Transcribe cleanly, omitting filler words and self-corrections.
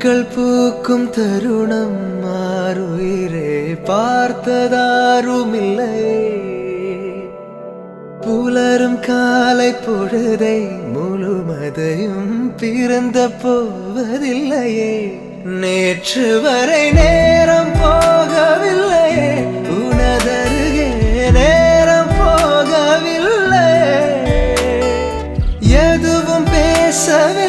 பூக்கள் பூக்கும் தருணம் மாறுயிரே பார்த்ததாருமில்லை. புலரும் காலை பொழுதை முழுமதையும் பிறந்த போவதில்லையே. நேற்று வரை நேரம் போகவில்லையே, உனதருகே நேரம் போகவில்லை. எதுவும் பேசவே